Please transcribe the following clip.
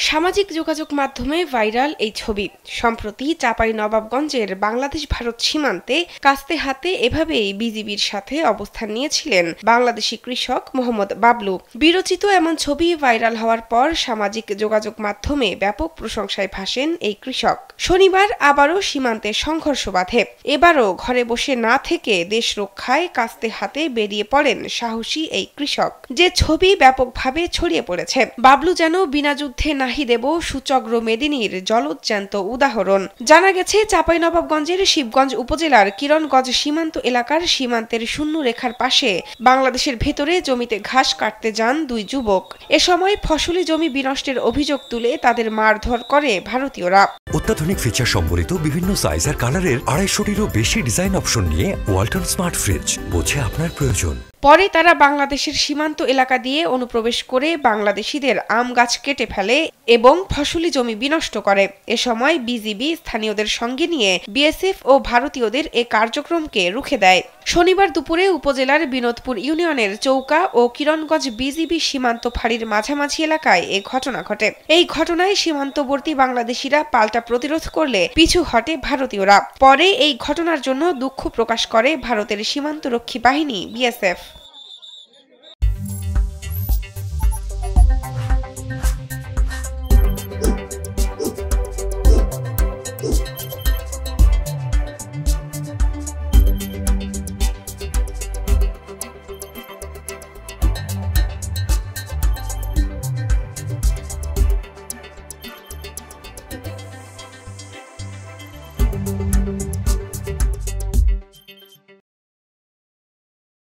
সামাজিক যোগাযোগ মাধ্যমে ভাইরাল এই ছবি সম্প্রতি চাঁপাইনবাবগঞ্জের বাংলাদেশ ভারত সীমান্তে কাস্তে হাতে এভাবেই বিজিবির সাথে অবস্থান নিয়েছিলেন বাংলাদেশি কৃষক মোহাম্মদ বাবলু। বিরচিত এমন ছবি ভাইরাল হওয়ার পর সামাজিক যোগাযোগ মাধ্যমে ব্যাপক প্রশংসায় ভাসেন এই কৃষক। শনিবার আবারও সীমান্তে সংঘর্ষ বাধে। এবারও ঘরে বসে না থেকে দেশ রক্ষায় কাস্তে হাতে বেরিয়ে পড়েন সাহসী এই কৃষক। যে ছবি ব্যাপকভাবে ছড়িয়ে পড়েছে। বাবলু যেন বিনা যুদ্ধে নাহি দেব সুচগ্র মেদিনীর জলজ্যান্ত উদাহরণ। জানা গেছে চাঁপাইনবাবগঞ্জের শিবগঞ্জ উপজেলার কিরণগঞ্জ সীমান্ত এলাকার সীমান্তের শূন্য রেখার পাশে বাংলাদেশের ভেতরে জমিতে ঘাস কাটতে যান দুই যুবক। এ সময় ফসলি জমি বিনষ্টের অভিযোগ তুলে তাদের মারধর করে ভারতীয়রা। অত্যাধুনিক ফিচার সম্বলিত বিভিন্ন সাইজ আর কালারের 250-টিরও বেশি ডিজাইন অপশন নিয়ে ওয়ালটন স্মার্ট ফ্রিজ, বোঝে আপনার প্রয়োজন। পরে তারা বাংলাদেশের সীমান্ত এলাকা দিয়ে অনুপ্রবেশ করে বাংলাদেশিদের আম গাছ কেটে ফেলে এবং ফসলি জমি বিনষ্ট করে। এ সময় বিজিবি স্থানীয়দের সঙ্গে নিয়ে বিএসএফ ও ভারতীয়দের এ কার্যক্রমকে রুখে দেয়। শনিবার দুপুরে উপজেলার বিনোদপুর ইউনিয়নের চৌকা ও কিরণগঞ্জ বিজিবি সীমান্ত ফাঁড়ির মাঝামাঝি এলাকায় এ ঘটনা ঘটে। এই ঘটনায় সীমান্তবর্তী বাংলাদেশিরা পাল্টা প্রতিরোধ করলে পিছু হটে ভারতীয়রা। পরে এই ঘটনার জন্য দুঃখ প্রকাশ করে ভারতের সীমান্তরক্ষী বাহিনী বিএসএফ।